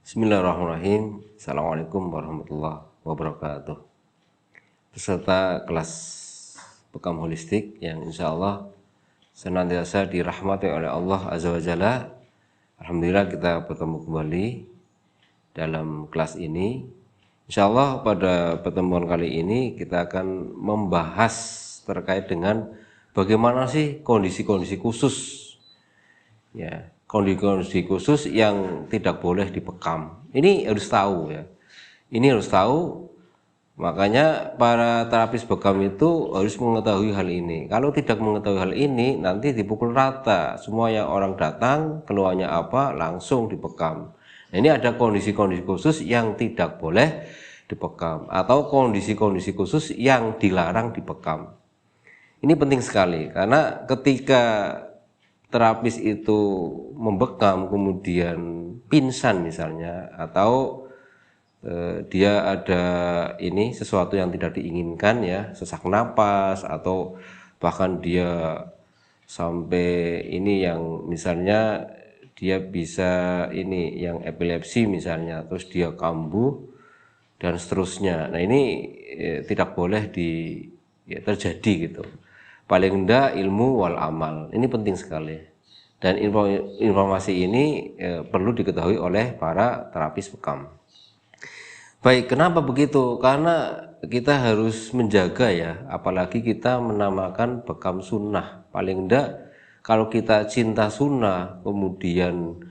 Bismillahirrahmanirrahim. Assalamualaikum warahmatullahi wabarakatuh. Peserta kelas Bekam Holistik yang insya Allah senantiasa dirahmati oleh Allah Azza wa Jalla. Alhamdulillah kita bertemu kembali dalam kelas ini. Insya Allah pada pertemuan kali ini kita akan membahas terkait dengan bagaimana sih kondisi-kondisi khusus, ya, kondisi khusus yang tidak boleh dibekam. Ini harus tahu, ya. Ini harus tahu. Makanya para terapis bekam itu harus mengetahui hal ini. Kalau tidak mengetahui hal ini, nanti dipukul rata. Semua yang orang datang, keluarnya apa, langsung dibekam. Nah, ini ada kondisi-kondisi khusus yang tidak boleh dibekam, atau kondisi-kondisi khusus yang dilarang dibekam. Ini penting sekali, karena ketika terapis itu membekam kemudian pingsan misalnya, atau dia ada ini sesuatu yang tidak diinginkan, ya, sesak napas, atau bahkan dia sampai ini yang misalnya dia bisa ini yang epilepsi misalnya, terus dia kambuh dan seterusnya. Nah, ini tidak boleh terjadi gitu. Paling enggak ilmu wal amal, ini penting sekali, dan informasi ini perlu diketahui oleh para terapis bekam. Baik, kenapa begitu? Karena kita harus menjaga, ya, apalagi kita menamakan bekam sunnah. Paling enggak kalau kita cinta sunnah kemudian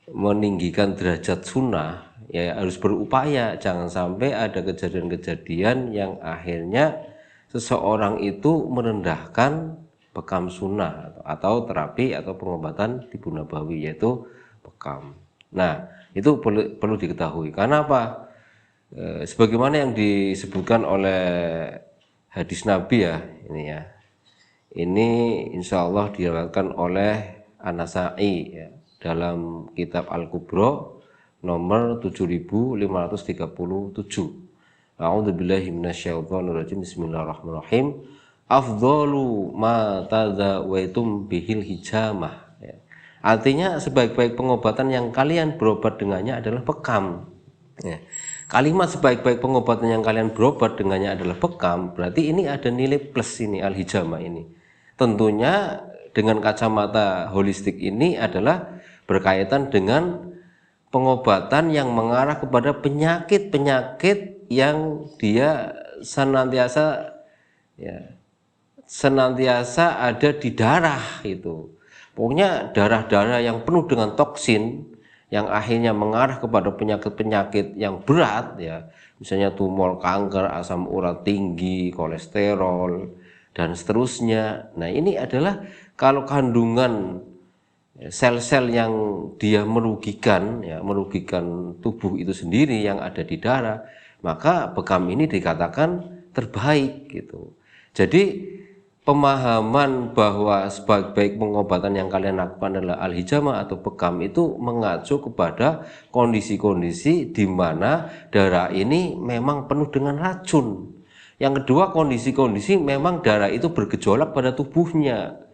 meninggikan derajat sunnah, ya harus berupaya jangan sampai ada kejadian-kejadian yang akhirnya seseorang itu merendahkan bekam sunnah atau terapi atau pengobatan tibu nabawi, yaitu bekam. Nah, itu perlu diketahui. Karena apa? Sebagaimana yang disebutkan oleh hadis Nabi, ya, ini, ya. Ini insya Allah diriwayatkan oleh An-Nasa'i, ya, dalam kitab Al-Kubra nomor 7537. A'udzubillahi minasyaitonirrajim. Bismillahirrahmanirrahim. Afdhalu ma tadawaitum bihil hijamah, ya. Artinya sebaik-baik pengobatan yang kalian berobat dengannya adalah bekam, ya. Kalimat sebaik-baik pengobatan yang kalian berobat dengannya adalah bekam, berarti ini ada nilai plus ini, al-hijamah ini. Tentunya dengan kacamata holistik ini adalah berkaitan dengan pengobatan yang mengarah kepada penyakit-penyakit yang dia senantiasa, ya, senantiasa ada di darah itu. Pokoknya darah-darah yang penuh dengan toksin yang akhirnya mengarah kepada penyakit-penyakit yang berat, ya, misalnya tumor, kanker, asam urat tinggi, kolesterol, dan seterusnya. Nah, ini adalah kalau kandungan sel-sel yang dia merugikan, ya, merugikan tubuh itu sendiri yang ada di darah, maka bekam ini dikatakan terbaik gitu. Jadi pemahaman bahwa sebaik-baik pengobatan yang kalian lakukan adalah al-hijamah atau bekam itu mengacu kepada kondisi-kondisi di mana darah ini memang penuh dengan racun. Yang kedua, kondisi-kondisi memang darah itu bergejolak pada tubuhnya,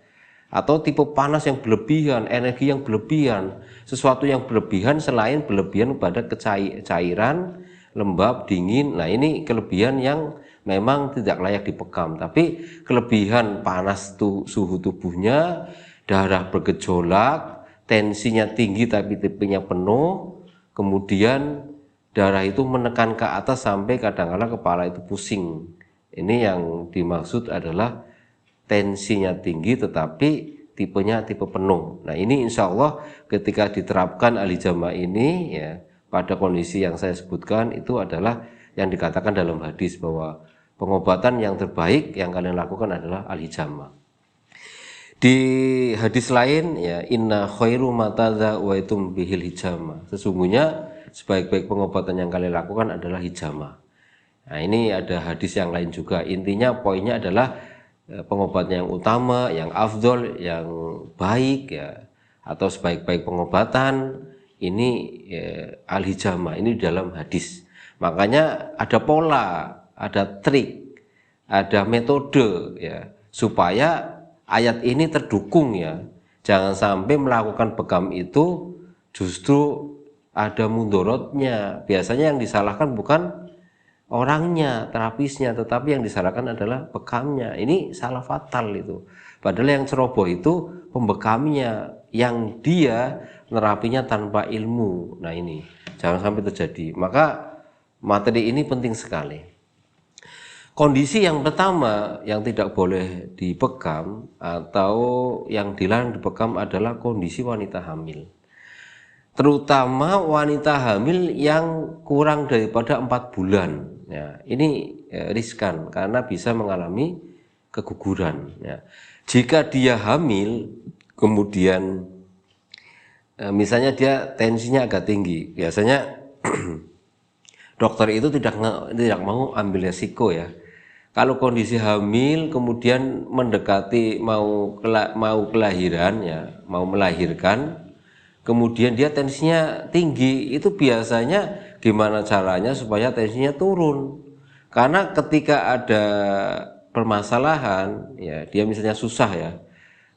atau tipe panas yang berlebihan, energi yang berlebihan, sesuatu yang berlebihan selain berlebihan pada cairan, lembab, dingin. Nah, ini kelebihan yang memang tidak layak dibekam. Tapi kelebihan panas suhu tubuhnya, darah bergejolak, tensinya tinggi tapi tipenya penuh, kemudian darah itu menekan ke atas sampai kadang-kadang kepala itu pusing. Ini yang dimaksud adalah tensinya tinggi tetapi tipenya tipe penuh. Nah, ini insya Allah ketika diterapkan al-hijamah ini, ya, pada kondisi yang saya sebutkan itu adalah yang dikatakan dalam hadis bahwa pengobatan yang terbaik yang kalian lakukan adalah al-hijamah. Di hadis lain, ya, inna khairu ma tadawaitum bihil hijamah. Sesungguhnya sebaik-baik pengobatan yang kalian lakukan adalah hijamah. Nah, ini ada hadis yang lain juga. Intinya poinnya adalah pengobatan yang utama, yang afdol, yang baik, ya, atau sebaik-baik pengobatan ini, ya, al-hijamah ini dalam hadis. Makanya ada pola, ada trik, ada metode, ya, supaya ayat ini terdukung, ya. Jangan sampai melakukan bekam itu justru ada mudorotnya. Biasanya yang disalahkan bukan orangnya, terapisnya, tetapi yang disalahkan adalah bekamnya. Ini salah fatal itu. Padahal yang ceroboh itu pembekamnya, yang dia nerapinya tanpa ilmu. Nah ini jangan sampai terjadi. Maka materi ini penting sekali. Kondisi yang pertama yang tidak boleh dibekam atau yang dilarang dibekam adalah kondisi wanita hamil. Terutama wanita hamil yang kurang daripada 4 bulan. Ya, ini riskan karena bisa mengalami keguguran. Ya. Jika dia hamil, kemudian misalnya dia tensinya agak tinggi, biasanya dokter itu tidak mau ambil resiko ya. Kalau kondisi hamil kemudian mendekati mau kelahiran ya, mau melahirkan, kemudian dia tensinya tinggi, itu biasanya gimana caranya supaya tensinya turun? Karena ketika ada permasalahan, ya dia misalnya susah ya,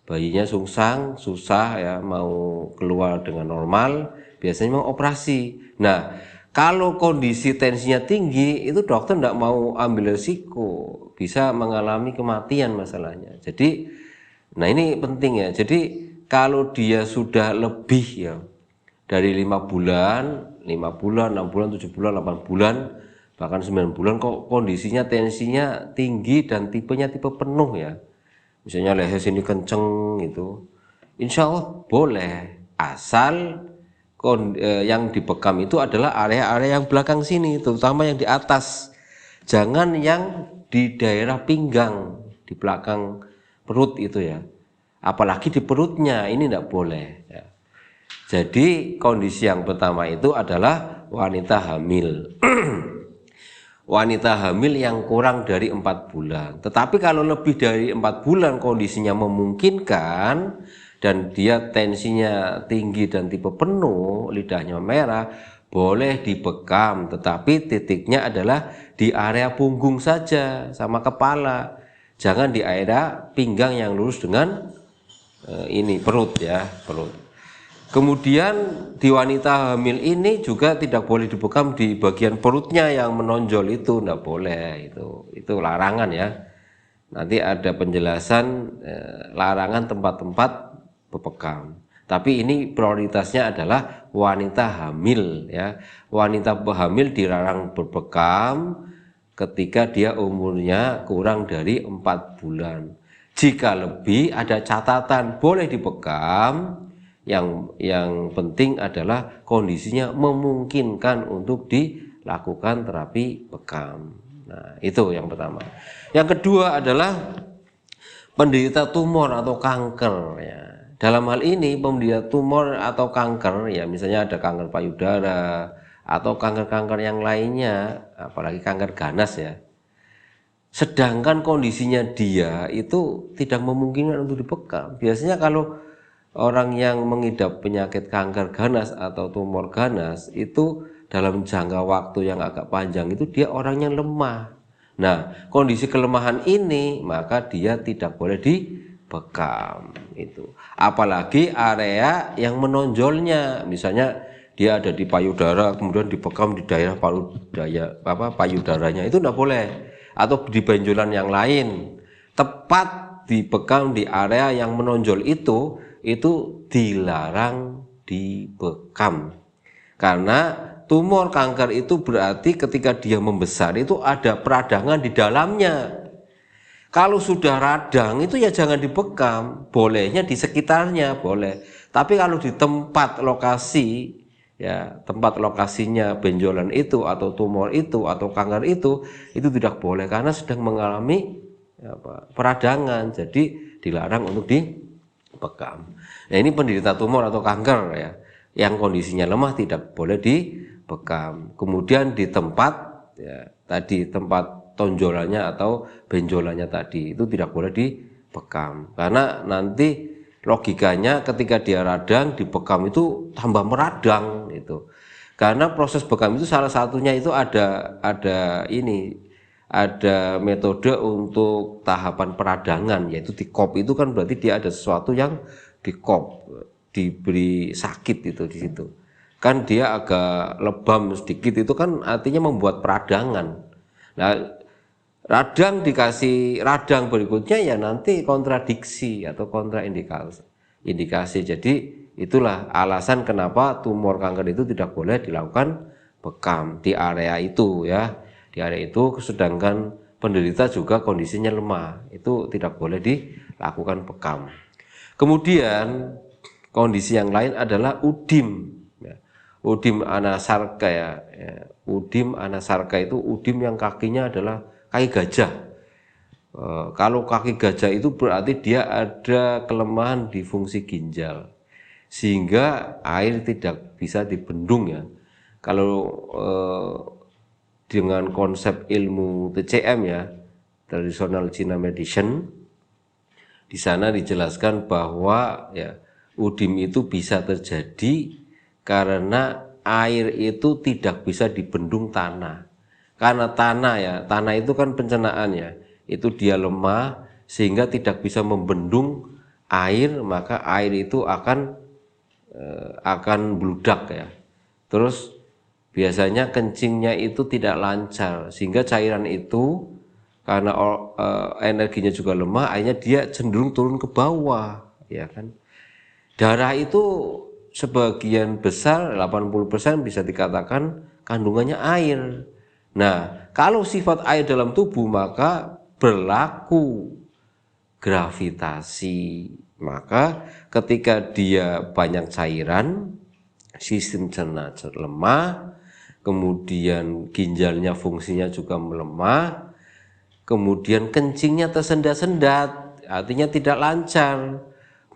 bayinya sungsang, susah ya, mau keluar dengan normal, biasanya mau operasi. Nah, kalau kondisi tensinya tinggi, itu dokter tidak mau ambil risiko, bisa mengalami kematian masalahnya. Jadi, nah ini penting ya. Jadi kalau dia sudah lebih ya dari 5 bulan, 5 bulan, 6 bulan, 7 bulan, 8 bulan, bahkan 9 bulan kok kondisinya tensinya tinggi dan tipenya tipe penuh ya. Misalnya leher sini kenceng gitu. Insya Allah boleh, asal yang dibekam itu adalah area-area yang belakang sini, terutama yang di atas. Jangan yang di daerah pinggang, di belakang perut itu ya. Apalagi di perutnya, ini tidak boleh ya. Jadi kondisi yang pertama itu adalah wanita hamil. Wanita hamil yang kurang dari 4 bulan. Tetapi kalau lebih dari 4 bulan kondisinya memungkinkan dan dia tensinya tinggi dan tipe penuh, lidahnya merah, boleh dibekam, tetapi titiknya adalah di area punggung saja sama kepala. Jangan di area pinggang yang lurus dengan ini perut ya, perut. Kemudian di wanita hamil ini juga tidak boleh dibekam di bagian perutnya yang menonjol, itu tidak boleh, itu larangan ya. Nanti ada penjelasan larangan tempat-tempat bebekam. Tapi ini prioritasnya adalah wanita hamil ya. Wanita hamil dilarang berbekam ketika dia umurnya kurang dari 4 bulan. Jika lebih ada catatan boleh dibekam. Yang penting adalah kondisinya memungkinkan untuk dilakukan terapi bekam. Nah, itu yang pertama. Yang kedua adalah penderita tumor atau kanker ya. Dalam hal ini penderita tumor atau kanker ya, misalnya ada kanker payudara atau kanker-kanker yang lainnya, apalagi kanker ganas ya. Sedangkan kondisinya dia itu tidak memungkinkan untuk dibekam. Biasanya kalau orang yang mengidap penyakit kanker ganas atau tumor ganas itu dalam jangka waktu yang agak panjang itu dia orangnya lemah. Nah, kondisi kelemahan ini maka dia tidak boleh dibekam itu. Apalagi area yang menonjolnya, misalnya dia ada di payudara kemudian dibekam di daerah payudaranya, itu tidak boleh. Atau di benjolan yang lain, tepat dibekam di area yang menonjol itu dilarang dibekam. Karena tumor kanker itu berarti ketika dia membesar itu ada peradangan di dalamnya. Kalau sudah radang itu ya jangan dibekam, bolehnya di sekitarnya boleh. Tapi kalau di tempat lokasi ya, tempat lokasinya benjolan itu atau tumor itu atau kanker itu tidak boleh karena sedang mengalami peradangan, jadi dilarang untuk dibekam. Nah, ini penderita tumor atau kanker ya, yang kondisinya lemah tidak boleh dibekam. Kemudian di tempat ya, tadi tempat tonjolannya atau benjolannya tadi itu tidak boleh dibekam. Karena nanti logikanya ketika dia radang dibekam itu tambah meradang itu. Karena proses bekam itu salah satunya itu ada metode untuk tahapan peradangan, yaitu dikop. Itu kan berarti dia ada sesuatu yang dikop, diberi sakit itu di situ. kan dia agak lebam sedikit, itu kan artinya membuat peradangan. Nah, radang dikasih radang berikutnya ya nanti kontradiksi atau kontraindikasi. Jadi itulah alasan kenapa tumor kanker itu tidak boleh dilakukan bekam di area itu ya. Di area itu, sedangkan penderita juga kondisinya lemah, itu tidak boleh dilakukan bekam. Kemudian kondisi yang lain adalah udim. Udim anasarka ya. Udim anasarka itu udim yang kakinya adalah kaki gajah. Kalau kaki gajah itu berarti dia ada kelemahan di fungsi ginjal, sehingga air tidak bisa dibendung ya. Kalau dengan konsep ilmu TCM ya, traditional China medicine, di sana dijelaskan bahwa ya udim itu bisa terjadi karena air itu tidak bisa dibendung tanah. Karena tanah itu kan pencernaan ya, itu dia lemah sehingga tidak bisa membendung air, maka air itu akan bludak ya. Terus biasanya kencingnya itu tidak lancar, sehingga cairan itu karena energinya juga lemah, akhirnya dia cenderung turun ke bawah, ya kan. Darah itu sebagian besar 80% bisa dikatakan kandungannya air. Nah, kalau sifat air dalam tubuh maka berlaku gravitasi. Maka ketika dia banyak cairan, sistem cerna lemah, kemudian ginjalnya fungsinya juga melemah, kemudian kencingnya tersendat-sendat, artinya tidak lancar,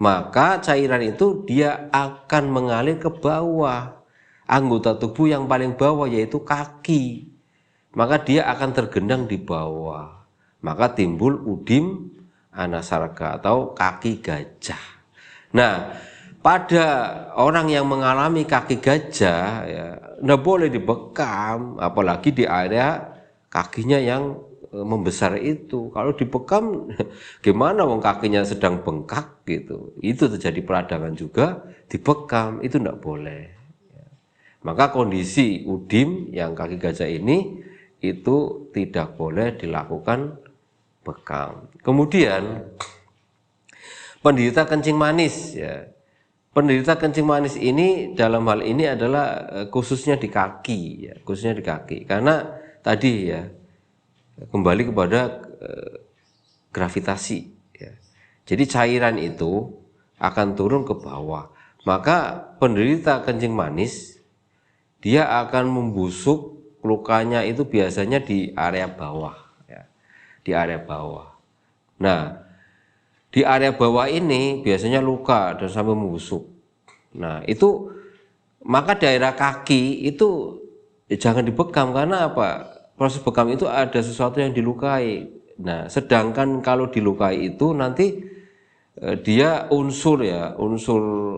maka cairan itu dia akan mengalir ke bawah, anggota tubuh yang paling bawah yaitu kaki, maka dia akan tergendang di bawah, maka timbul udim anasarka atau kaki gajah. Nah, pada orang yang mengalami kaki gajah ya, nggak boleh dibekam, apalagi di area kakinya yang membesar itu. Kalau dibekam gimana wong kakinya sedang bengkak gitu, itu terjadi peradangan juga, dibekam itu nggak boleh. Maka kondisi udim yang kaki gajah ini itu tidak boleh dilakukan bekam. Kemudian penderita kencing manis ya. Penderita kencing manis ini dalam hal ini adalah khususnya di kaki ya, khususnya di kaki. Karena tadi ya kembali kepada gravitasi ya. Jadi cairan itu akan turun ke bawah. Maka penderita kencing manis dia akan membusuk, lukanya itu biasanya di area bawah ya. Di area bawah. Nah, di area bawah ini biasanya luka dan sampai membusuk. Nah, itu maka daerah kaki itu jangan dibekam, karena apa? Proses bekam itu ada sesuatu yang dilukai. Nah, sedangkan kalau dilukai itu nanti dia unsur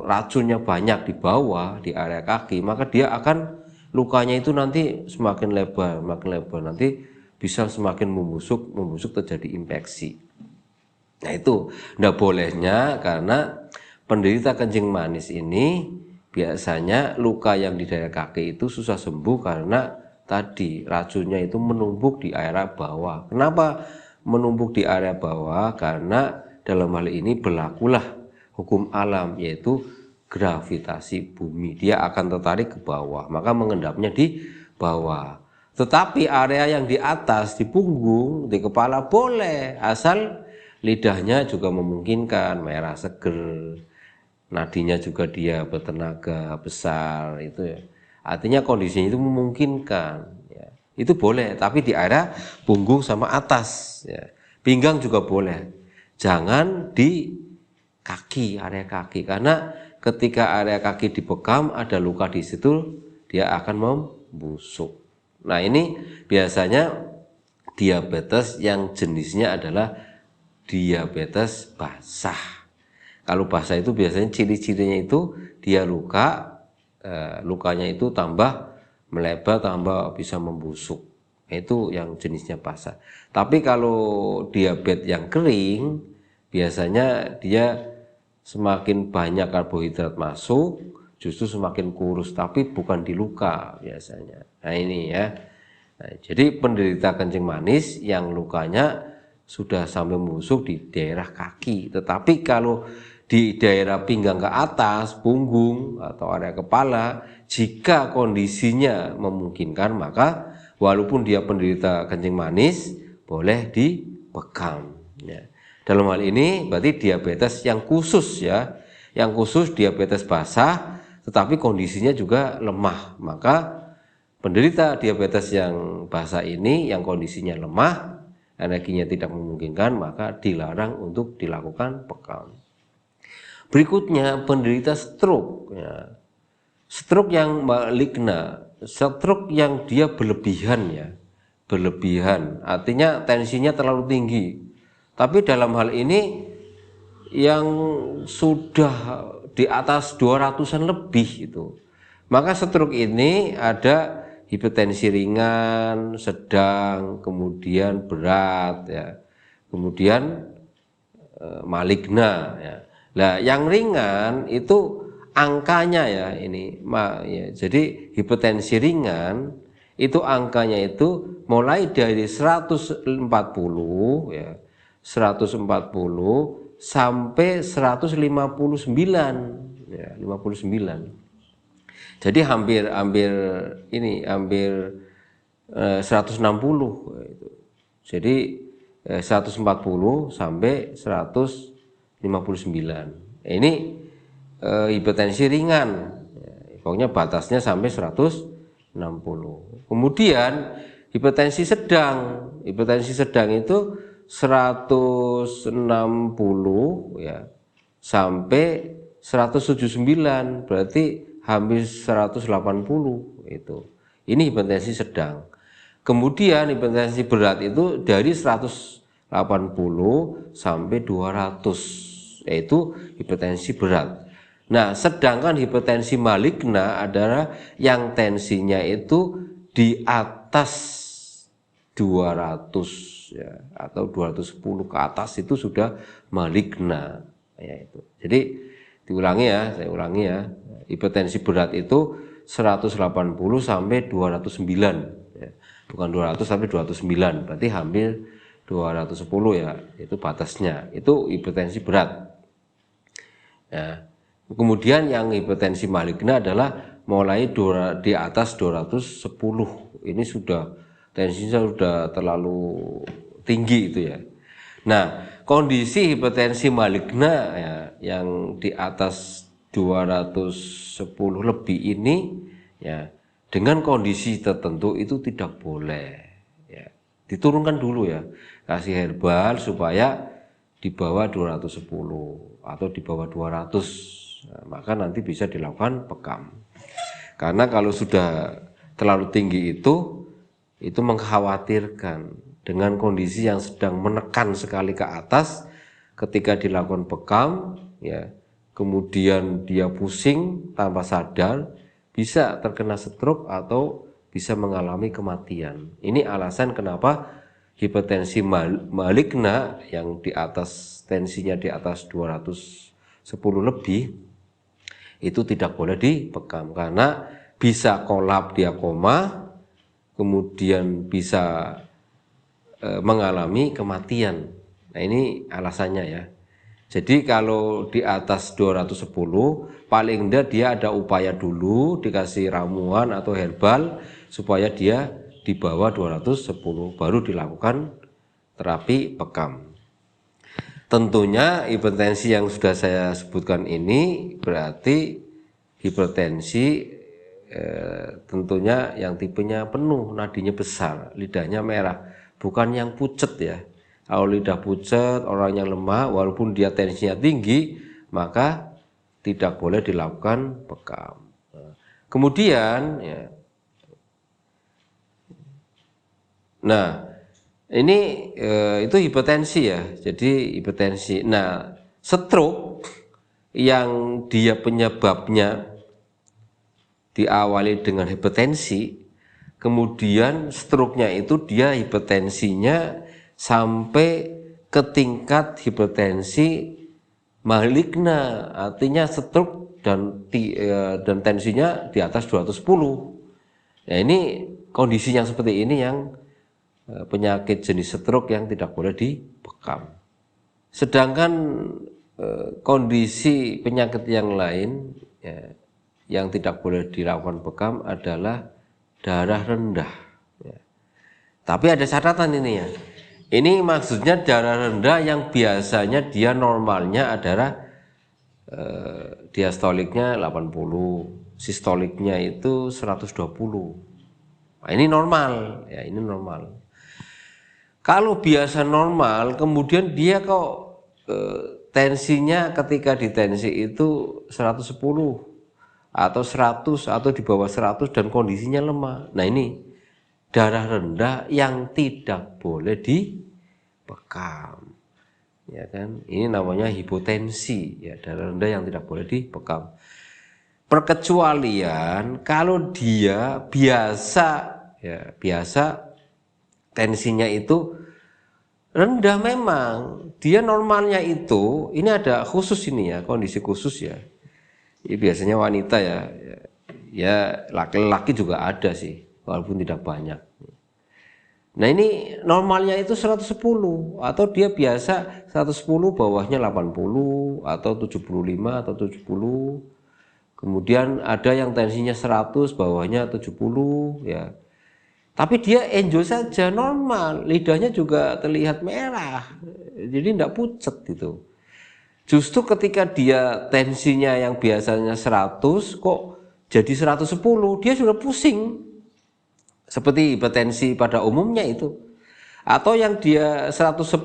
racunnya banyak di bawah di area kaki, maka dia akan lukanya itu nanti semakin lebar, nanti bisa semakin membusuk terjadi infeksi. Nah, itu enggak bolehnya, karena penderita kencing manis ini biasanya luka yang di daerah kaki itu susah sembuh karena tadi racunnya itu menumpuk di area bawah. Kenapa menumpuk di area bawah? Karena dalam hal ini berlakulah hukum alam, yaitu gravitasi bumi. Dia akan tertarik ke bawah, maka mengendapnya di bawah. Tetapi area yang di atas, di punggung, di kepala boleh, asal lidahnya juga memungkinkan, merah seger, nadinya juga dia bertenaga besar, itu ya. Artinya kondisinya itu memungkinkan ya. Itu boleh, tapi di area punggung sama atas ya. Pinggang juga boleh, jangan di kaki, area kaki, karena ketika area kaki dibekam ada luka di situ, dia akan membusuk. Nah, ini biasanya diabetes yang jenisnya adalah diabetes basah. Kalau basah itu biasanya ciri-cirinya itu dia lukanya itu tambah melebar, tambah bisa membusuk. Itu yang jenisnya basah. Tapi kalau diabetes yang kering, biasanya dia semakin banyak karbohidrat masuk, justru semakin kurus, tapi bukan di luka biasanya. Nah ini ya. Nah, jadi penderita kencing manis yang lukanya sudah sampai menusuk di daerah kaki, tetapi kalau di daerah pinggang ke atas, punggung atau area kepala, jika kondisinya memungkinkan, maka walaupun dia penderita kencing manis, boleh dibekam. Ya. Dalam hal ini berarti diabetes yang khusus ya, yang khusus diabetes basah, tetapi kondisinya juga lemah. Maka penderita diabetes yang basah ini, yang kondisinya lemah, energinya tidak memungkinkan, maka dilarang untuk dilakukan bekam. Berikutnya penderita stroke. Ya. Stroke yang maligna, stroke yang dia berlebihan ya, berlebihan, artinya tensinya terlalu tinggi. Tapi dalam hal ini yang sudah di atas 200-an lebih itu. Maka stroke ini ada hipertensi ringan, sedang, kemudian berat ya. Kemudian maligna ya. Nah, yang ringan itu angkanya ya ini ya. Jadi hipertensi ringan itu angkanya itu mulai dari 140 ya. 140 sampai 159 ya, 59. Jadi hampir 160 itu. Jadi 140 sampai 159. Ini hipertensi ringan. Pokoknya batasnya sampai 160. Kemudian hipertensi sedang. Hipertensi sedang itu 160 ya sampai 179, berarti hampir 180 itu. Ini hipertensi sedang. Kemudian hipertensi berat itu dari 180 sampai 200, yaitu hipertensi berat. Nah, sedangkan hipertensi maligna adalah yang tensinya itu di atas 200 ya, atau 210 ke atas itu sudah maligna ya itu. Jadi diulangi ya, saya ulangi ya. Hipertensi berat itu 180 sampai 209 ya. Bukan 200 sampai 209, berarti hampir 210 ya, itu batasnya. Itu hipertensi berat. Ya. Kemudian yang hipertensi maligna adalah mulai di atas 210. Ini sudah tensinya sudah terlalu tinggi itu ya. Nah, kondisi hipertensi maligna ya, yang di atas 210 lebih ini ya, dengan kondisi tertentu itu tidak boleh ya. Diturunkan dulu ya. Kasih herbal supaya di bawah 210 atau di bawah 200. Nah, maka nanti bisa dilakukan bekam. Karena kalau sudah terlalu tinggi itu mengkhawatirkan. Dengan kondisi yang sedang menekan sekali ke atas, ketika dilakukan bekam ya, kemudian dia pusing tanpa sadar, bisa terkena stroke atau bisa mengalami kematian. Ini alasan kenapa hipertensi maligna yang di atas tensinya di atas 210 lebih itu tidak boleh dibekam, karena bisa kolap, dia koma, kemudian bisa mengalami kematian. Nah, ini alasannya ya. Jadi kalau di atas 210 paling enggak dia ada upaya dulu, dikasih ramuan atau herbal supaya dia di bawah 210, baru dilakukan terapi bekam. Tentunya hipertensi yang sudah saya sebutkan ini berarti hipertensi tentunya yang tipenya penuh, nadinya besar, lidahnya merah, bukan yang pucet ya. Kalau lidah pucet, orang yang lemah, walaupun dia tensinya tinggi, maka tidak boleh dilakukan bekam. Kemudian ya, nah ini itu hipertensi ya, jadi hipertensi. Nah, stroke yang dia penyebabnya diawali dengan hipertensi, kemudian stroke-nya itu dia hipertensinya sampai ke tingkat hipertensi maligna, artinya stroke dan tensinya di atas 210. Ya, ini kondisi yang seperti ini yang penyakit jenis stroke yang tidak boleh dibekam. Sedangkan kondisi penyakit yang lain ya, yang tidak boleh dilakukan bekam adalah darah rendah. Ya. Tapi ada catatan ini ya. Ini maksudnya darah rendah yang biasanya dia normalnya adalah diastoliknya 80, sistoliknya itu 120. Nah, ini normal, ya ini normal. Kalau biasa normal, kemudian dia kok tensinya ketika ditensi itu 110 atau 100 atau di bawah 100 dan kondisinya lemah. Nah ini darah rendah yang tidak boleh dibekam. Ya kan? Ini namanya hipotensi, ya darah rendah yang tidak boleh dibekam. Perkecualian kalau dia biasa tensinya itu rendah memang, dia normalnya itu, ini ada khusus ini ya, kondisi khusus ya. Ini biasanya wanita ya laki-laki juga ada sih, walaupun tidak banyak. Nah ini normalnya itu 110 atau dia biasa 110 bawahnya 80 atau 75 atau 70. Kemudian ada yang tensinya 100 bawahnya 70 ya. Tapi dia enjoy saja normal, lidahnya juga terlihat merah. Jadi tidak pucat gitu. Justru ketika dia tensinya yang biasanya 100 kok jadi 110, dia sudah pusing. Seperti hipertensi pada umumnya itu. Atau yang dia 110,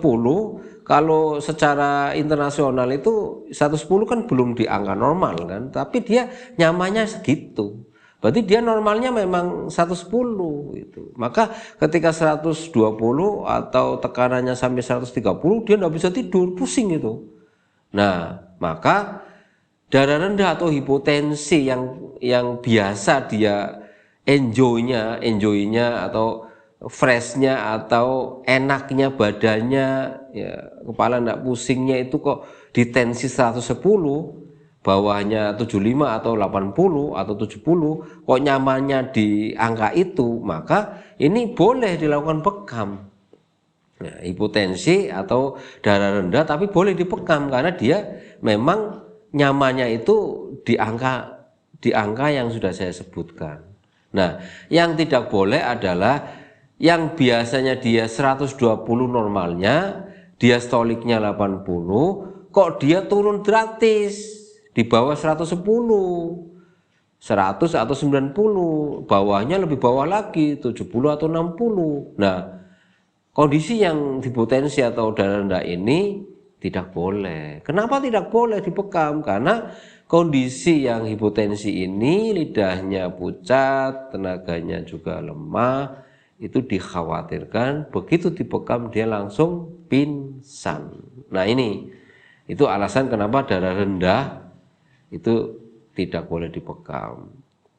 kalau secara internasional itu 110 kan belum di angka normal kan, tapi dia nyamannya segitu. Berarti dia normalnya memang 110 itu. Maka ketika 120 atau tekanannya sampai 130, dia tidak bisa tidur, pusing itu. Nah, maka darah rendah atau hipotensi yang biasa dia enjoynya atau freshnya atau enaknya badannya ya, kepala enggak pusingnya itu kok di tensi 110 bawahnya 75 atau 80 atau 70 kok nyamannya di angka itu, maka ini boleh dilakukan bekam. Nah, hipotensi atau darah rendah tapi boleh dibekam karena dia memang nyamannya itu di angka yang sudah saya sebutkan. Nah, yang tidak boleh adalah yang biasanya dia 120 normalnya, diastoliknya 80, kok dia turun gratis di bawah 110, 100 atau 90, bawahnya lebih bawah lagi 70 atau 60. Nah, kondisi yang hipotensi atau darah rendah ini tidak boleh. Kenapa tidak boleh dibekam? Karena kondisi yang hipotensi ini lidahnya pucat, tenaganya juga lemah, itu dikhawatirkan begitu dibekam dia langsung pingsan. Nah ini, itu alasan kenapa darah rendah itu tidak boleh dibekam.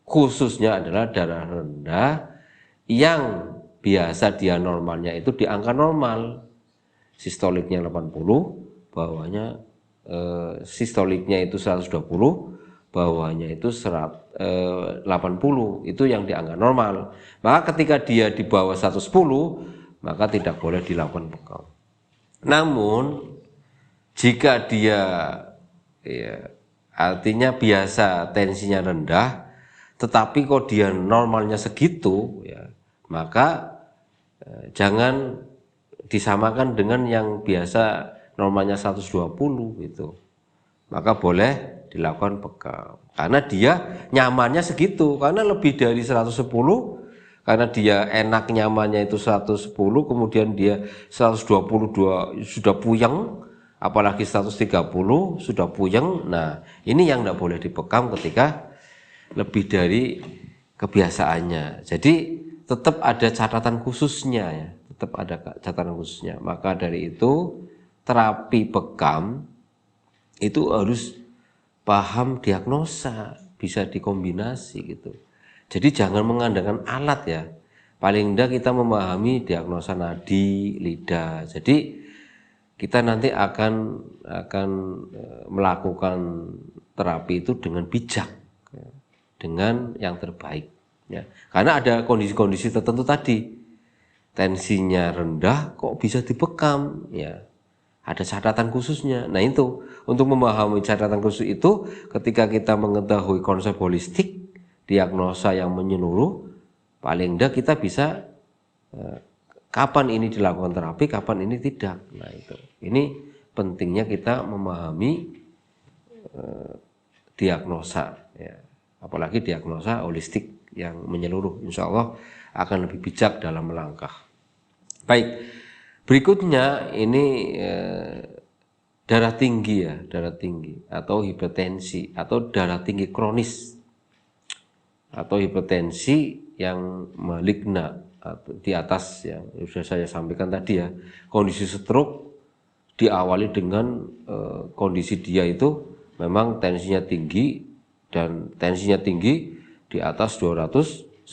Khususnya adalah darah rendah yang biasa dia normalnya itu di angka normal. Sistoliknya 80, bawahnya sistoliknya itu 120, bawahnya itu 80, itu yang di angka normal. Maka ketika dia di bawah 110, maka tidak boleh dilakukan bekam. Namun jika dia artinya biasa tensinya rendah, tetapi kok dia normalnya segitu, ya, maka jangan disamakan dengan yang biasa normalnya 120 gitu. Maka boleh dilakukan bekam. Karena dia nyamannya segitu, karena lebih dari 110, karena dia enak nyamannya itu 110, kemudian dia 122 sudah puyeng, apalagi 130 sudah puyeng. Nah, ini yang tidak boleh dibekam ketika lebih dari kebiasaannya. Jadi tetap ada catatan khususnya ya, tetap ada catatan khususnya. Maka dari itu terapi bekam itu harus paham diagnosa, bisa dikombinasi gitu. Jadi jangan mengandalkan alat ya. Paling tidak kita memahami diagnosa nadi, lidah. Jadi kita nanti akan melakukan terapi itu dengan bijak, ya, dengan yang terbaik. Ya. Karena ada kondisi-kondisi tertentu tadi, tensinya rendah kok bisa dibekam, ya. Ada catatan khususnya. Nah itu, untuk memahami catatan khusus itu, ketika kita mengetahui konsep holistik, diagnosa yang menyeluruh, paling enggak kita bisa kapan ini dilakukan terapi, kapan ini tidak. Nah itu, ini pentingnya kita memahami diagnosa, ya. Apalagi diagnosa holistik yang menyeluruh. Insya Allah akan lebih bijak dalam melangkah. Baik. Berikutnya ini darah tinggi, ya, darah tinggi atau hipertensi atau darah tinggi kronis atau hipertensi yang maligna atau di atas yang sudah saya sampaikan tadi, ya. Kondisi stroke diawali dengan kondisi dia itu memang tensinya tinggi, dan tensinya tinggi di atas 210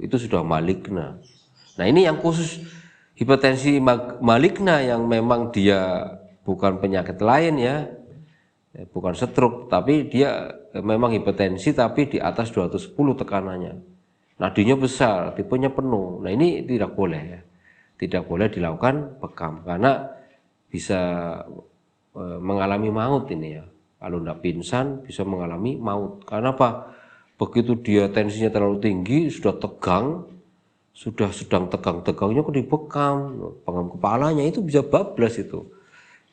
itu sudah maligna. Nah ini yang khusus hipertensi maligna yang memang dia bukan penyakit lain, ya, bukan stroke, tapi dia memang hipertensi tapi di atas 210 tekanannya. Nadinya besar, tipenya penuh. Nah ini tidak boleh, ya. Tidak boleh dilakukan bekam karena bisa mengalami maut ini, ya. Kalau tidak pingsan bisa mengalami maut. Karena apa? Begitu dia tensinya terlalu tinggi, sudah tegang, sudah sedang tegang-tegangnya kok dibekam, pengam kepalanya, itu bisa bablas itu.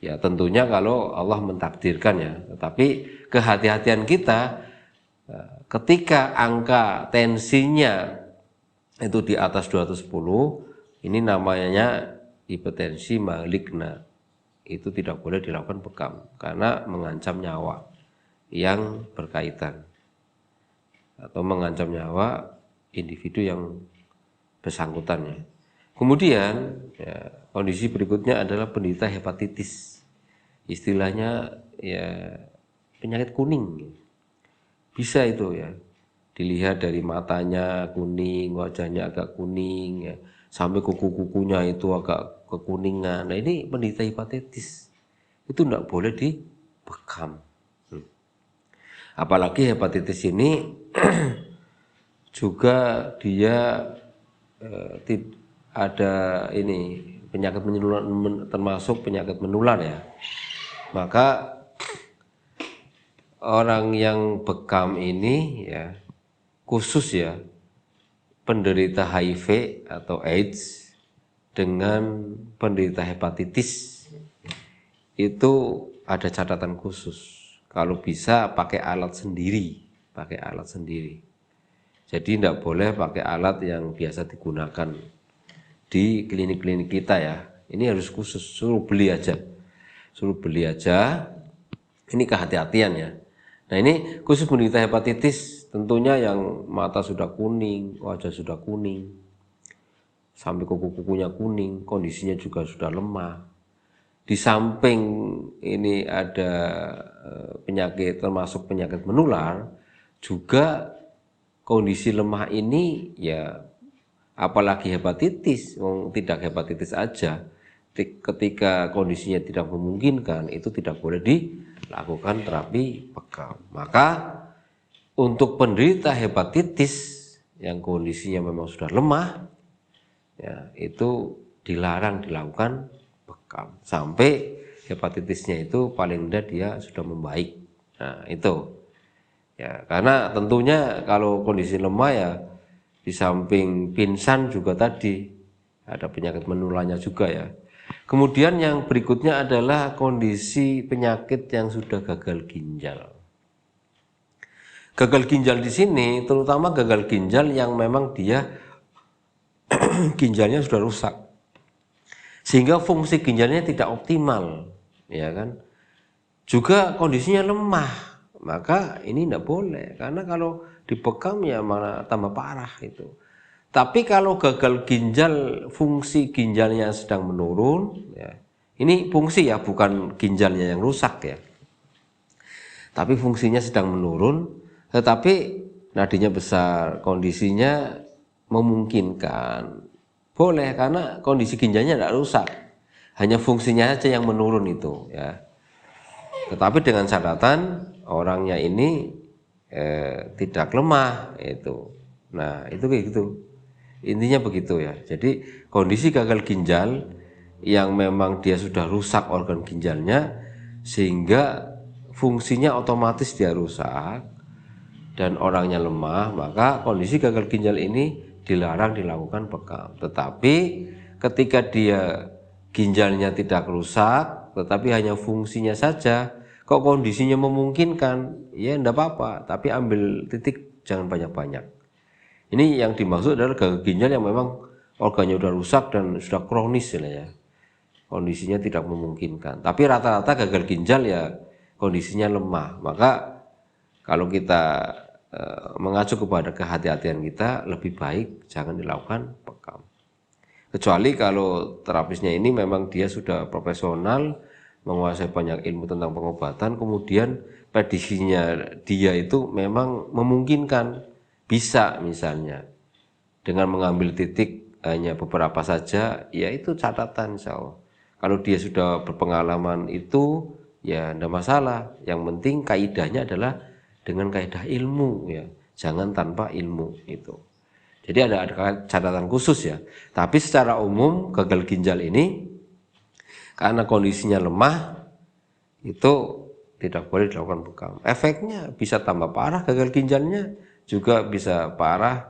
Ya tentunya kalau Allah mentakdirkan, ya. Tetapi kehati-hatian kita ketika angka tensinya itu di atas 210, ini namanya hipertensi maligna. Itu tidak boleh dilakukan bekam karena mengancam nyawa yang berkaitan atau mengancam nyawa individu yang bersangkutannya. Kemudian, ya, kondisi berikutnya adalah penderita hepatitis. Istilahnya, ya, penyakit kuning. Bisa itu, ya, dilihat dari matanya kuning, wajahnya agak kuning, ya, sampai kuku-kukunya itu agak kekuningan. Nah ini penderita hepatitis, itu tidak boleh dibekam. Apalagi hepatitis ini juga dia ada ini penyakit menular, termasuk penyakit menular, ya. Maka orang yang bekam ini, ya, khusus, ya, penderita HIV atau AIDS dengan penderita hepatitis itu ada catatan khusus. Kalau bisa pakai alat sendiri, Jadi tidak boleh pakai alat yang biasa digunakan di klinik-klinik kita, ya. Ini harus khusus, suruh beli aja. Ini kehati-hatian, ya. Nah ini khusus penderita hepatitis, tentunya yang mata sudah kuning, wajah sudah kuning, sampai kuku-kukunya kuning, kondisinya juga sudah lemah. Di samping ini ada penyakit, termasuk penyakit menular, juga kondisi lemah ini, ya, apalagi hepatitis, tidak hepatitis aja, ketika kondisinya tidak memungkinkan, itu tidak boleh dilakukan terapi bekam. Maka untuk penderita hepatitis yang kondisinya memang sudah lemah, ya, itu dilarang dilakukan bekam sampai hepatitisnya itu paling tidak dia sudah membaik. Nah itu, ya, karena tentunya kalau kondisi lemah, ya, di samping pingsan juga tadi ada penyakit menularnya juga, ya. Kemudian yang berikutnya adalah kondisi penyakit yang sudah gagal ginjal. Gagal ginjal di sini terutama gagal ginjal yang memang dia ginjalnya sudah rusak, sehingga fungsi ginjalnya tidak optimal, ya kan. Juga kondisinya lemah, maka ini tidak boleh, karena kalau dibekam ya malah tambah parah itu. Tapi kalau gagal ginjal, fungsi ginjalnya sedang menurun, ya, ini fungsi, ya, bukan ginjalnya yang rusak, ya, tapi fungsinya sedang menurun, tetapi nadinya besar, kondisinya memungkinkan, boleh, karena kondisi ginjalnya tidak rusak, hanya fungsinya saja yang menurun itu, ya. Tetapi dengan catatan orangnya ini tidak lemah itu. Nah, itu kayak gitu. Intinya begitu ya. Jadi kondisi gagal ginjal yang memang dia sudah rusak organ ginjalnya sehingga fungsinya otomatis dia rusak dan orangnya lemah, maka kondisi gagal ginjal ini dilarang dilakukan bekam. Tetapi ketika dia ginjalnya tidak rusak tetapi hanya fungsinya saja, kok kondisinya memungkinkan, ya enggak apa-apa, tapi ambil titik, jangan banyak-banyak. Ini yang dimaksud adalah gagal ginjal yang memang organnya sudah rusak dan sudah kronis ya. Kondisinya tidak memungkinkan. Tapi rata-rata gagal ginjal ya kondisinya lemah. Maka kalau kita mengacu kepada kehati-hatian kita, lebih baik jangan dilakukan bekam. Kecuali kalau terapisnya ini memang dia sudah profesional, menguasai banyak ilmu tentang pengobatan, kemudian prediksinya dia itu memang memungkinkan, bisa misalnya dengan mengambil titik hanya beberapa saja, ya itu catatan insya Allah. Kalau dia sudah berpengalaman itu ya tidak masalah, yang penting kaidahnya adalah dengan kaidah ilmu ya, jangan tanpa ilmu itu. Jadi ada catatan khusus ya. Tapi secara umum gagal ginjal ini karena kondisinya lemah itu tidak boleh dilakukan bekam. Efeknya bisa tambah parah gagal ginjalnya, juga bisa parah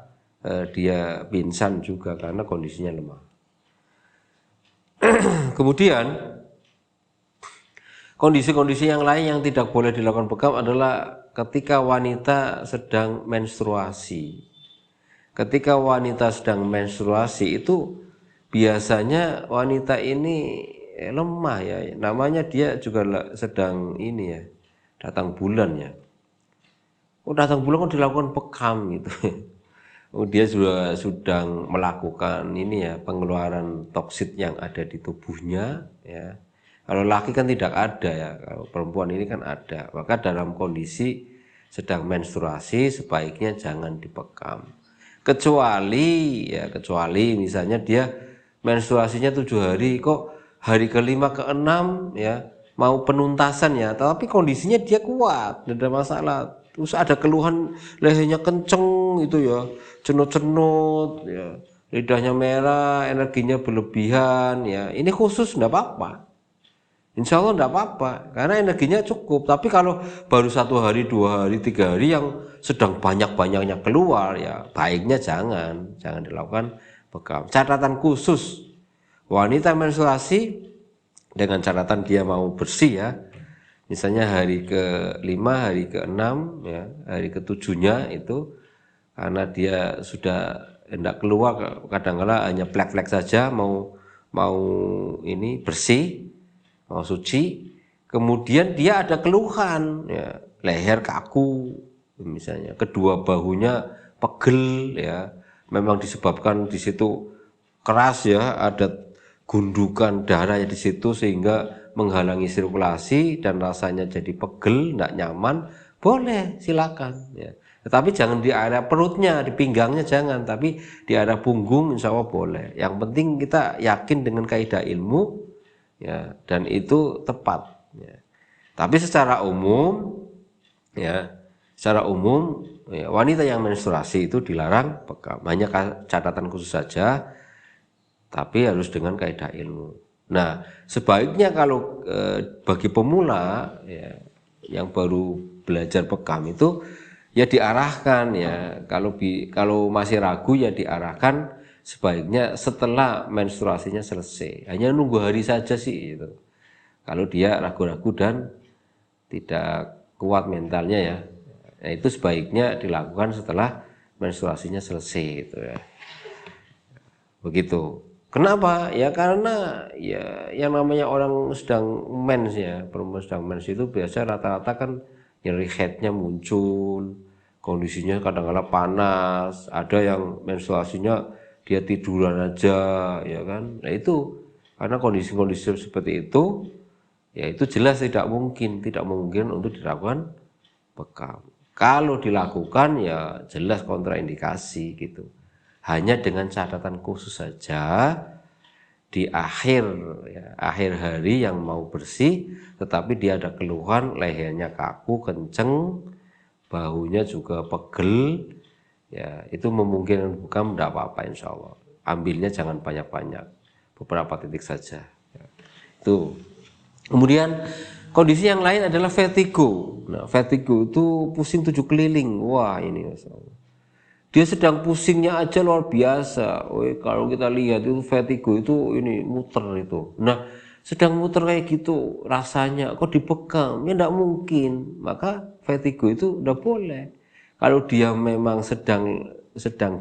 dia pingsan juga karena kondisinya lemah. Kemudian kondisi-kondisi yang lain yang tidak boleh dilakukan bekam adalah ketika wanita sedang menstruasi. Ketika wanita sedang menstruasi itu biasanya wanita ini lemah ya, namanya dia juga sedang ini ya, datang bulan ya. Oh, datang bulan kok dilakukan bekam gitu. Oh, dia juga sedang melakukan ini ya, pengeluaran toksit yang ada di tubuhnya ya. Kalau laki kan tidak ada ya, kalau perempuan ini kan ada. Maka dalam kondisi sedang menstruasi sebaiknya jangan dibekam. Kecuali misalnya dia menstruasinya 7 hari, kok hari ke-5 ke-6 ya mau penuntasan ya, tapi kondisinya dia kuat, tidak ada masalah. Terus ada keluhan lehernya kenceng itu ya, cenut-cenut ya, lidahnya merah, energinya berlebihan ya, ini khusus enggak apa-apa. Insya Allah enggak apa-apa karena energinya cukup. Tapi kalau baru 1 hari, 2 hari, 3 hari yang sedang banyak-banyaknya keluar ya baiknya jangan dilakukan bekam. Catatan khusus wanita menstruasi dengan catatan dia mau bersih ya. Misalnya hari ke-5, hari ke-6 ya, hari ke-7-nya itu karena dia sudah hendak keluar, kadang-kala hanya plek-plek saja mau ini bersih, mau suci, kemudian dia ada keluhan ya, leher kaku misalnya, kedua bahunya pegel ya, memang disebabkan di situ keras ya, ada gundukan darah di situ sehingga menghalangi sirkulasi dan rasanya jadi pegel, tidak nyaman, boleh silakan ya. Tetapi jangan di area perutnya, di pinggangnya jangan, tapi di area punggung insya Allah boleh. Yang penting kita yakin dengan kaidah ilmu ya, dan itu tepat ya. Tapi secara umum ya, wanita yang menstruasi itu dilarang bekam, hanya catatan khusus saja, tapi harus dengan kaidah ilmu. Nah, sebaiknya kalau bagi pemula ya, yang baru belajar bekam itu ya diarahkan ya, kalau masih ragu ya diarahkan sebaiknya setelah menstruasinya selesai. Hanya nunggu hari saja sih itu. Kalau dia ragu-ragu dan tidak kuat mentalnya ya, nah, itu sebaiknya dilakukan setelah menstruasinya selesai itu ya. Begitu. Kenapa? Ya karena ya yang namanya orang sedang mens ya, perempuan sedang mens itu biasa rata-rata kan nyeri headnya muncul, kondisinya kadang-kadang panas, ada yang menstruasinya dia tiduran aja ya kan. Nah itu karena kondisi-kondisi seperti itu ya itu jelas tidak mungkin untuk dilakukan bekam. Kalau dilakukan ya jelas kontraindikasi gitu. Hanya dengan catatan khusus saja di akhir hari yang mau bersih, tetapi dia ada keluhan, lehernya kaku, kenceng, bahunya juga pegel, ya itu memungkinkan bekam, tidak apa-apa insya Allah. Ambilnya jangan banyak-banyak, beberapa titik saja. Ya. Itu. Kemudian kondisi yang lain adalah vertigo. Nah, vertigo itu pusing 7 keliling. Wah ini Masya Allah. Dia sedang pusingnya aja luar biasa. Kalau kita lihat itu vertigo itu ini muter itu. Nah, sedang muter kayak gitu rasanya kok dibekam, ya enggak mungkin. Maka vertigo itu udah boleh. Kalau dia memang sedang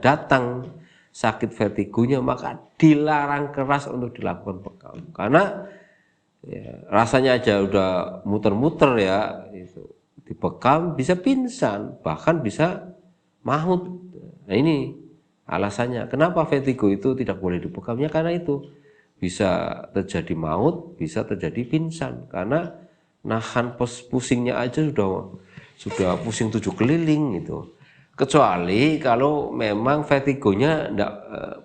datang sakit vertigonya, maka dilarang keras untuk dilakukan bekam. Karena ya, rasanya aja udah muter-muter ya, itu dibekam bisa pingsan, bahkan bisa maut. Nah ini alasannya kenapa vertigo itu tidak boleh dibekamnya, karena itu bisa terjadi maut, bisa terjadi pingsan, karena nahan pusingnya aja sudah pusing 7 keliling gitu. Kecuali kalau memang vertigonya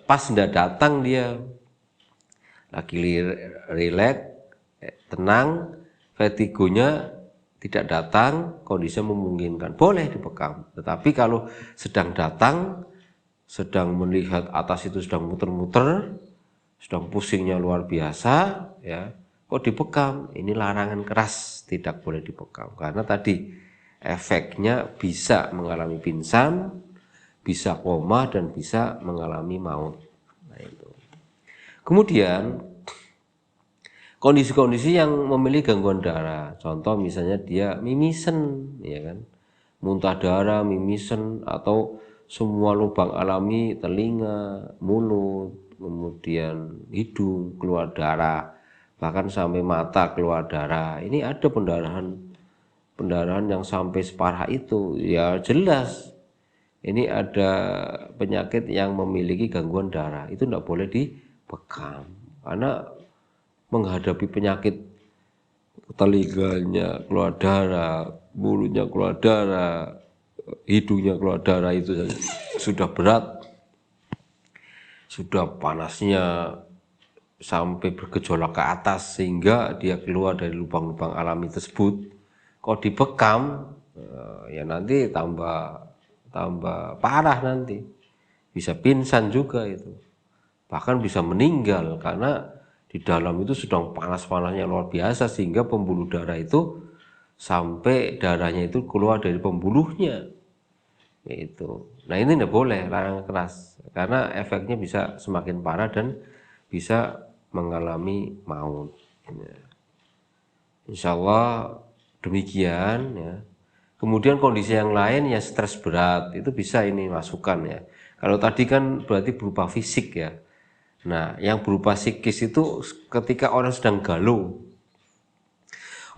pas ndak datang, dia lagi rileks, tenang, vertigonya tidak datang, kondisinya memungkinkan, boleh dibekam. Tetapi kalau sedang datang, sedang melihat atas itu sedang muter-muter, sedang pusingnya luar biasa, ya, kok dibekam? Ini larangan keras, tidak boleh dibekam. Karena tadi efeknya bisa mengalami pingsan, bisa koma, dan bisa mengalami maut. Nah, itu. Kemudian kondisi-kondisi yang memiliki gangguan darah, contoh misalnya dia mimisen, ya kan, muntah darah, mimisen, atau semua lubang alami, telinga, mulut, kemudian hidung keluar darah, bahkan sampai mata keluar darah. Ini ada pendarahan yang sampai separah itu, ya jelas ini ada penyakit yang memiliki gangguan darah, itu tidak boleh dibekam. Karena menghadapi penyakit telinganya keluar darah, mulutnya keluar darah, hidungnya keluar darah, itu sudah berat, sudah panasnya sampai bergejolak ke atas sehingga dia keluar dari lubang-lubang alami tersebut. Kok dibekam, ya nanti tambah parah, nanti bisa pingsan juga itu, bahkan bisa meninggal karena di dalam itu sedang panas-panasnya luar biasa sehingga pembuluh darah itu sampai darahnya itu keluar dari pembuluhnya. Itu. Nah ini tidak boleh, larangan keras, karena efeknya bisa semakin parah dan bisa mengalami maut. Insya Allah demikian ya. Kemudian kondisi yang lain ya stres berat, itu bisa ini masukkan ya. Kalau tadi kan berarti berupa fisik ya. Nah, yang berupa psikis itu ketika orang sedang galau.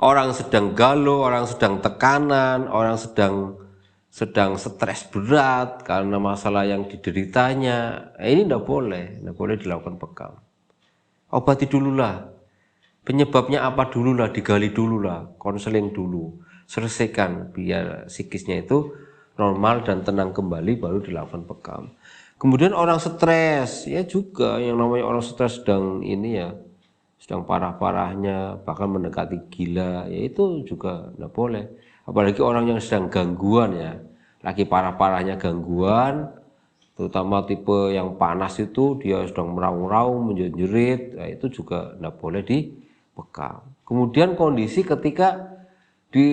Orang sedang galau, orang sedang tekanan, orang sedang stres berat karena masalah yang dideritanya. Ini tidak boleh dilakukan bekam. Obati dululah. Penyebabnya apa dululah, digali dululah, konseling dulu. Selesaikan biar psikisnya itu normal dan tenang kembali, baru dilakukan bekam. Kemudian orang stres, ya juga yang namanya orang stres sedang ini ya, sedang parah-parahnya, bahkan mendekati gila, ya itu juga tidak boleh. Apalagi orang yang sedang gangguan ya, lagi parah-parahnya gangguan, terutama tipe yang panas itu, dia sedang meraung-raung, menjerit, ya itu juga tidak boleh dibekam. Kemudian kondisi ketika di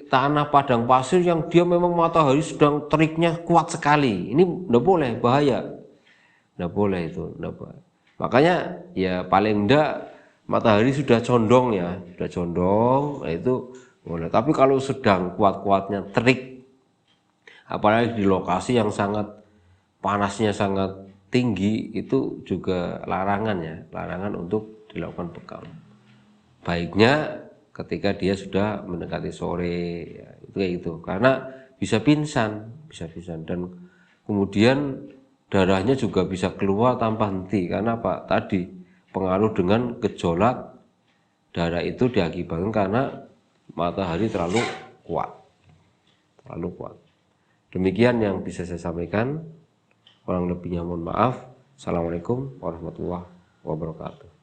tanah padang pasir yang dia memang matahari sedang teriknya kuat sekali, ini tidak boleh, bahaya, tidak boleh itu, tidak boleh. Makanya ya paling enggak matahari sudah condong ya, sudah condong, nah itu boleh. Tapi kalau sedang kuat-kuatnya terik, apalagi di lokasi yang sangat panasnya sangat tinggi, itu juga larangan ya, larangan untuk dilakukan bekam. Baiknya ketika dia sudah mendekati sore, ya, itu kayak gitu, karena bisa pingsan dan kemudian darahnya juga bisa keluar tanpa henti. Karena apa? Tadi pengaruh dengan gejolak darah itu diakibatkan karena matahari terlalu kuat. Demikian yang bisa saya sampaikan. Kurang lebihnya mohon maaf. Assalamualaikum warahmatullahi wabarakatuh.